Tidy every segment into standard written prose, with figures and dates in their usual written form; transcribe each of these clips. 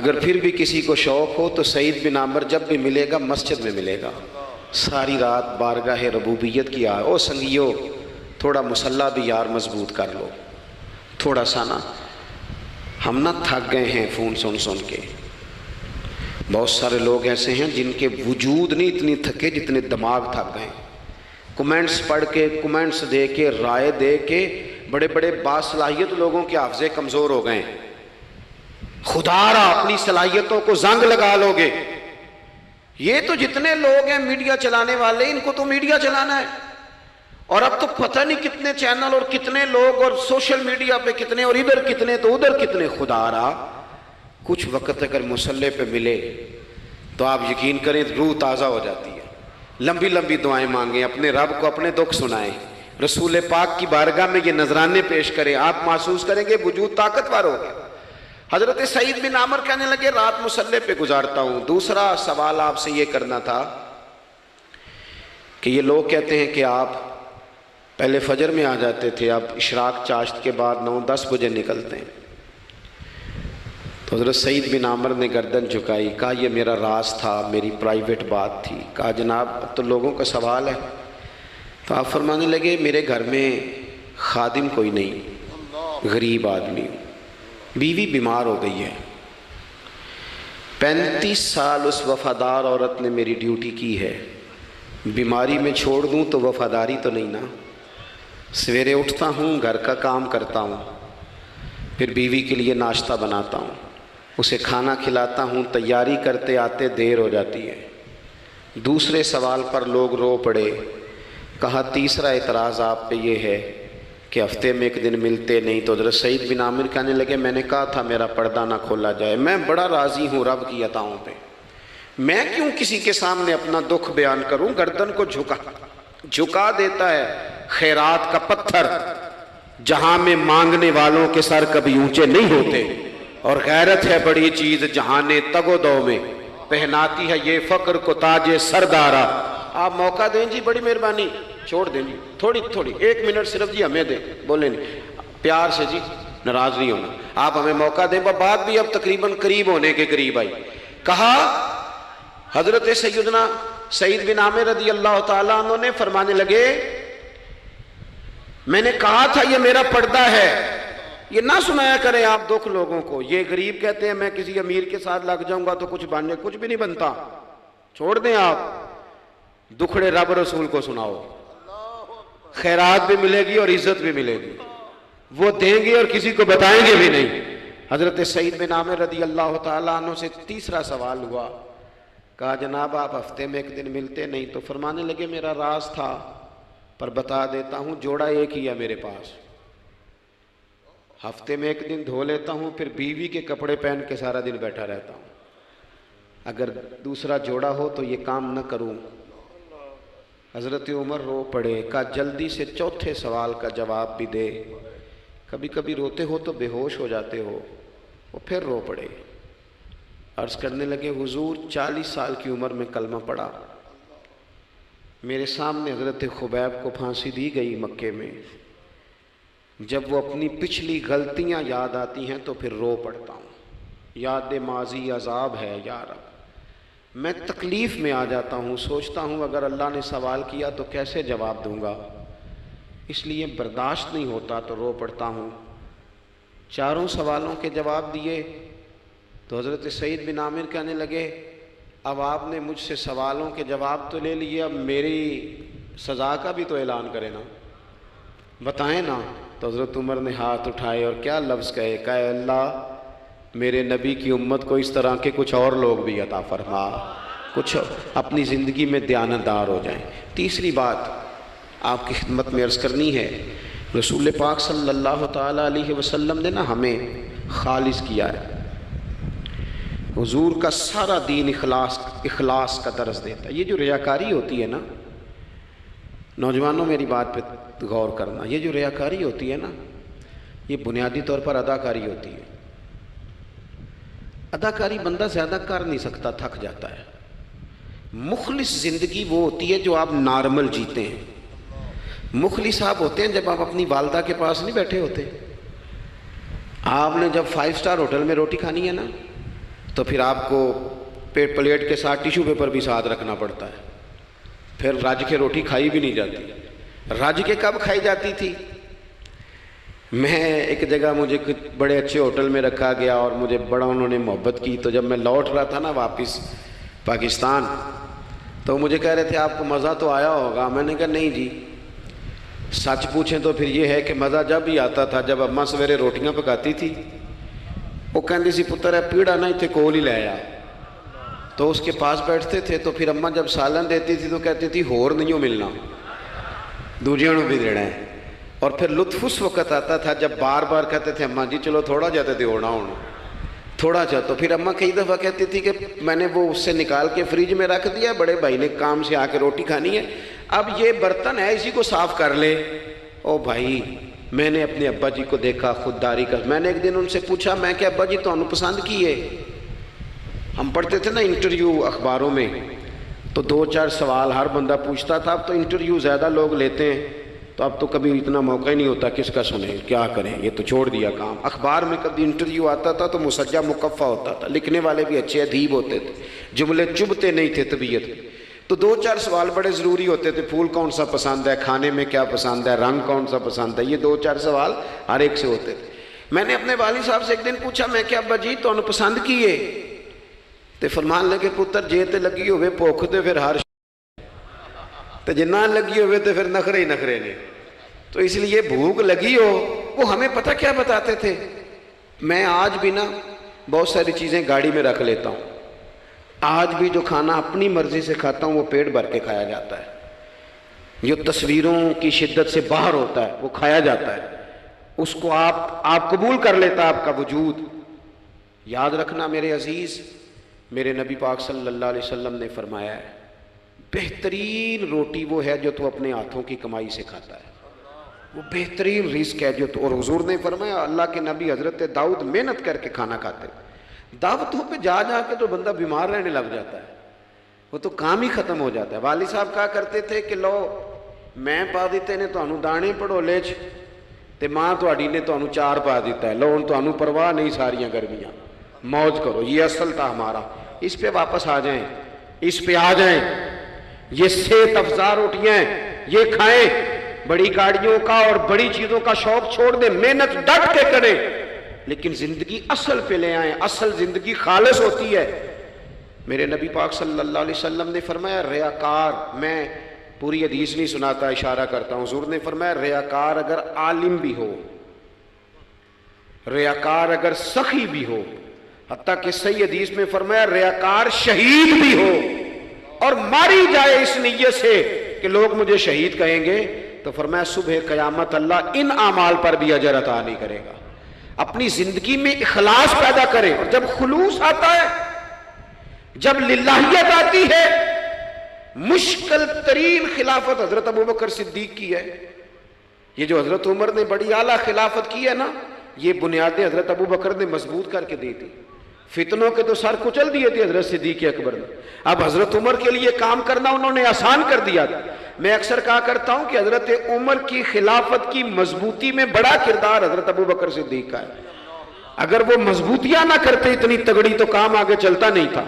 اگر پھر بھی کسی کو شوق ہو تو سعید بن عامر جب بھی ملے گا مسجد میں ملے گا، ساری رات بارگاہ ربوبیت کی او سنگیو تھوڑا مصلی بھی یار مضبوط کر لو تھوڑا سا نا، ہم نہ تھک گئے ہیں فون سن سن کے۔ بہت سارے لوگ ایسے ہیں جن کے وجود نہیں اتنی تھکے جتنے دماغ تھک گئے، کمنٹس پڑھ کے کمنٹس دے کے رائے دے کے بڑے بڑے باصلاحیت لوگوں کے حافظے کمزور ہو گئے۔ خدا را اپنی صلاحیتوں کو زنگ لگا لو گے۔ یہ تو جتنے لوگ ہیں میڈیا چلانے والے، ان کو تو میڈیا چلانا ہے، اور اب تو پتہ نہیں کتنے چینل اور کتنے لوگ اور سوشل میڈیا پہ کتنے اور ادھر کتنے تو ادھر کتنے۔ خدا را کچھ وقت اگر مصلی پہ ملے تو آپ یقین کریں روح تازہ ہو جاتی ہے۔ لمبی لمبی دعائیں مانگیں، اپنے رب کو اپنے دکھ سنائیں، رسول پاک کی بارگاہ میں یہ نذرانے پیش کریں، آپ محسوس کریں گے وجود طاقتور ہوگا۔ حضرت سعید بن عامر کہنے لگے رات مصلی پہ گزارتا ہوں۔ دوسرا سوال آپ سے یہ کرنا تھا کہ یہ لوگ کہتے ہیں کہ آپ پہلے فجر میں آ جاتے تھے، اب اشراق چاشت کے بعد 9-10 بجے نکلتے ہیں۔ تو حضرت سعید بن عامر نے گردن جھکائی، کہا یہ میرا راز تھا، میری پرائیویٹ بات تھی۔ کہا جناب اب تو لوگوں کا سوال ہے۔ تو آپ فرمانے لگے میرے گھر میں خادم کوئی نہیں، غریب آدمی ہوں، بیوی بیمار ہو گئی ہے، 35 سال اس وفادار عورت نے میری ڈیوٹی کی ہے، بیماری میں چھوڑ دوں تو وفاداری تو نہیں نا۔ سویرے اٹھتا ہوں، گھر کا کام کرتا ہوں، پھر بیوی کے لیے ناشتہ بناتا ہوں، اسے کھانا کھلاتا ہوں، تیاری کرتے آتے دیر ہو جاتی ہے۔ دوسرے سوال پر لوگ رو پڑے۔ کہا تیسرا اعتراض آپ پہ یہ ہے کہ ہفتے میں ایک دن ملتے نہیں۔ تو حضرت سعید بن عامر کہنے لگے میں نے کہا تھا میرا پردہ نہ کھولا جائے، میں بڑا راضی ہوں رب کی عطاؤں پہ، میں کیوں کسی کے سامنے اپنا دکھ بیان کروں۔ گردن کو جھکا دیتا ہے خیرات کا پتھر، جہاں میں مانگنے والوں کے سر کبھی اونچے نہیں ہوتے، اور غیرت ہے بڑی چیز جہانے تگ و دو میں، پہناتی ہے یہ فقر کو تاج سردارا۔ آپ موقع دیں جی، بڑی مہربانی، چھوڑ دیں جی، تھوڑی 1 منٹ صرف جی ہمیں دیں، بولیں نہیں پیار سے جی، ناراض نہیں ہونا، آپ ہمیں موقع دیں۔ بات بھی اب تقریباً قریب ہونے کے قریب آئی۔ کہا حضرت سیدنا سعید بن عامر رضی اللہ تعالیٰ عنہ نے فرمانے لگے میں نے کہا تھا یہ میرا پردہ ہے، یہ نہ سنایا کریں آپ دکھ لوگوں کو۔ یہ غریب کہتے ہیں میں کسی امیر کے ساتھ لگ جاؤں گا تو کچھ بھی نہیں بنتا، چھوڑ دیں آپ، دکھڑے رب رسول کو سناؤ، خیرات بھی ملے گی اور عزت بھی ملے گی، وہ دیں گے اور کسی کو بتائیں گے بھی نہیں۔ حضرت سعید بن عامر رضی اللہ تعالیٰ عنہ سے تیسرا سوال ہوا۔ کہا جناب آپ ہفتے میں ایک دن ملتے نہیں۔ تو فرمانے لگے میرا راز تھا پر بتا دیتا ہوں، جوڑا ایک ہی ہے میرے پاس، ہفتے میں ایک دن دھو لیتا ہوں، پھر بیوی کے کپڑے پہن کے سارا دن بیٹھا رہتا ہوں، اگر دوسرا جوڑا ہو تو یہ کام نہ کروں۔ حضرت عمر رو پڑے۔ کہا جلدی سے چوتھے سوال کا جواب بھی دے، کبھی کبھی روتے ہو تو بے ہوش ہو جاتے ہو۔ وہ پھر رو پڑے، عرض کرنے لگے حضور 40 سال کی عمر میں کلمہ پڑھا، میرے سامنے حضرت خبیب کو پھانسی دی گئی مکے میں، جب وہ اپنی پچھلی غلطیاں یاد آتی ہیں تو پھر رو پڑتا ہوں، یاد ماضی عذاب ہے یا رب، میں تکلیف میں آ جاتا ہوں، سوچتا ہوں اگر اللہ نے سوال کیا تو کیسے جواب دوں گا، اس لیے برداشت نہیں ہوتا تو رو پڑتا ہوں۔ چاروں سوالوں کے جواب دیے تو حضرت سعید بن عامر کہنے لگے اب آپ نے مجھ سے سوالوں کے جواب تو لے لیے، اب میری سزا کا بھی تو اعلان کریں نا، بتائیں نا۔ تو حضرت عمر نے ہاتھ اٹھائے اور کیا لفظ کہے، کہے اللہ میرے نبی کی امت کو اس طرح کے کچھ اور لوگ بھی عطا فرما، کچھ اپنی زندگی میں دیانتدار ہو جائیں۔ تیسری بات آپ کی خدمت میں عرض کرنی ہے، رسول پاک صلی اللہ تعالیٰ علیہ وسلم نے نا ہمیں خالص کیا ہے، حضور کا سارا دین اخلاص کا درس دیتا ہے۔ یہ جو ریاکاری ہوتی ہے نا، نوجوانوں میری بات پہ غور کرنا، یہ جو ریاکاری ہوتی ہے نا، یہ بنیادی طور پر اداکاری ہوتی ہے۔ اداکاری بندہ زیادہ کر نہیں سکتا، تھک جاتا ہے۔ مخلص زندگی وہ ہوتی ہے جو آپ نارمل جیتے ہیں۔ مخلص آپ ہوتے ہیں جب آپ اپنی والدہ کے پاس نہیں بیٹھے ہوتے، آپ نے جب 5 سٹار ہوٹل میں روٹی کھانی ہے نا تو تو پھر آپ کو پلیٹ کے ساتھ ٹیشو پیپر بھی ساتھ رکھنا پڑتا ہے. پھر رج کے روٹی کھائی بھی نہیں جاتی. رج کے کب کھائی جاتی تھی؟ میں ایک جگہ مجھے بڑے اچھے ہوٹل میں رکھا گیا اور مجھے بڑا انہوں نے محبت کی. تو جب میں لوٹ رہا تھا نا واپس پاکستان, تو مجھے کہہ رہے تھے آپ کو مزہ تو آیا ہوگا. میں نے کہا نہیں جی, سچ پوچھیں تو پھر یہ ہے کہ مزہ جب ہی آتا تھا جب اماں سویرے روٹیاں پکاتی تھی. وہ کہندی سی پتر ہے پیڑا نہ اتنے کول ہی لے آیا. تو اس کے پاس بیٹھتے تھے تو پھر اماں جب سالن دیتی تھی تو کہتی تھی ہور نہیں ملنا, دوجیاں نوں بھی دینا ہے. اور پھر لطف اس وقت آتا تھا جب بار بار کہتے تھے اماں جی چلو تھوڑا جاتے تھے ہونا ہونا تھوڑا جا. تو پھر اماں کئی دفعہ کہتی تھی کہ میں نے وہ اس سے نکال کے فریج میں رکھ دیا, بڑے بھائی نے کام سے آ کے روٹی کھانی ہے, اب یہ برتن ہے اسی کو صاف کر لے. او بھائی, میں نے اپنے ابا جی کو دیکھا خودداری کا. میں نے ایک دن ان سے پوچھا, میں کہ ابا جی تو انہوں پسند کی ہے؟ ہم پڑھتے تھے نا انٹرویو اخباروں میں, تو 2-4 سوال ہر بندہ پوچھتا تھا. اب تو انٹرویو زیادہ لوگ لیتے ہیں تو اب تو کبھی اتنا موقع ہی نہیں ہوتا کس کا سنیں کیا کریں, یہ تو چھوڑ دیا کام. اخبار میں کبھی انٹرویو آتا تھا تو مسجع مکفہ ہوتا تھا, لکھنے والے بھی اچھے ادیب ہوتے تھے, جملے چبھتے نہیں تھے طبیعت میں. تو 2-4 سوال بڑے ضروری ہوتے تھے, پھول کون سا پسند ہے, کھانے میں کیا پسند ہے, رنگ کون سا پسند ہے. یہ 2-4 سوال ہر ایک سے ہوتے تھے. میں نے اپنے والد صاحب سے ایک دن پوچھا, میں کہ ابا جی تو پسند کیے؟ تے فرمان لگے پتر جے تے لگی ہوئے بھوک تے پھر ہر تے جے نہ لگی ہوئے تے پھر نخرے ہی نخرے نے. تو اس لیے بھوک لگی ہو. وہ ہمیں پتہ کیا بتاتے تھے, میں آج بھی نا بہت ساری چیزیں گاڑی میں رکھ لیتا ہوں. آج بھی جو کھانا اپنی مرضی سے کھاتا ہوں وہ پیٹ بھر کے کھایا جاتا ہے. جو تصویروں کی شدت سے باہر ہوتا ہے وہ کھایا جاتا ہے, اس کو آپ قبول کر لیتا آپ کا وجود. یاد رکھنا میرے عزیز, میرے نبی پاک صلی اللہ علیہ وسلم نے فرمایا ہے بہترین روٹی وہ ہے جو تو اپنے ہاتھوں کی کمائی سے کھاتا ہے, وہ بہترین رزق ہے جو تو. اور حضور نے فرمایا اللہ کے نبی حضرت داؤد محنت کر کے کھانا کھاتے, دعوتوں پہ جا جا کے تو بندہ بیمار رہنے لگ جاتا ہے, وہ تو کام ہی ختم ہو جاتا ہے. والد صاحب کہا کرتے تھے کہ لو میں پا دیتے نے تو دانے پڑولے چ تے ماں تہاڈی نے تو 4 پا دیتا ہے, لو ہن تانوں پرواہ نہیں ساریاں گرمیاں, موج کرو. یہ اصل تھا ہمارا. اس پہ واپس آ جائیں, اس پہ آ جائیں. یہ صحت افزا روٹیاں یہ کھائیں, بڑی گاڑیوں کا اور بڑی چیزوں کا شوق چھوڑ دیں, محنت ڈٹ کے کریں, لیکن زندگی اصل پہ لے آئیں. اصل زندگی خالص ہوتی ہے. میرے نبی پاک صلی اللہ علیہ وسلم نے فرمایا ریاکار, میں پوری حدیث نہیں سناتا اشارہ کرتا ہوں, حضور نے فرمایا ریاکار اگر عالم بھی ہو, ریاکار اگر سخی بھی ہو, حتیٰ کہ صحیح حدیث میں فرمایا ریاکار شہید بھی ہو اور ماری جائے اس نیت سے کہ لوگ مجھے شہید کہیں گے, تو فرمایا صبح قیامت اللہ ان اعمال پر بھی اجر عطا نہیں کرے گا. اپنی زندگی میں اخلاص پیدا کریں, اور جب خلوص آتا ہے, جب للہیت آتی ہے, مشکل ترین خلافت حضرت ابوبکر صدیق کی ہے. یہ جو حضرت عمر نے بڑی اعلیٰ خلافت کی ہے نا, یہ بنیادیں حضرت ابوبکر نے مضبوط کر کے دی تھی. فتنوں کے تو سر کچل دیے تھے حضرت صدیق اکبر نے, اب حضرت عمر کے لیے کام کرنا انہوں نے آسان کر دیا تھا. میں اکثر کہا کرتا ہوں کہ حضرت عمر کی خلافت کی مضبوطی میں بڑا کردار حضرت ابوبکر صدیق کا ہے. اگر وہ مضبوطیاں نہ کرتے اتنی تگڑی تو کام آگے چلتا نہیں تھا.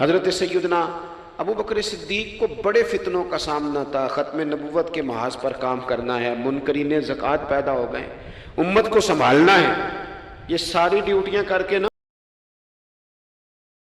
حضرت سیدنا ابوبکر صدیق کو بڑے فتنوں کا سامنا تھا. ختم نبوت کے محاذ پر کام کرنا ہے, منکرین زکوٰۃ پیدا ہو گئے, امت کو سنبھالنا ہے. یہ ساری ڈیوٹیاں کر کے نا